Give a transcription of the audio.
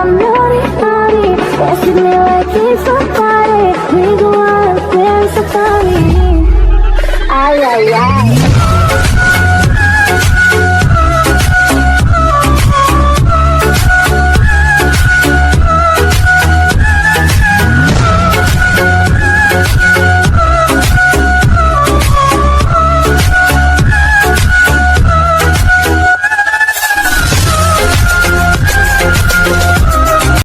I'm naughty, naughty. Dance with me like it's somebody. We go out and dance safari. Ay, ay, ay.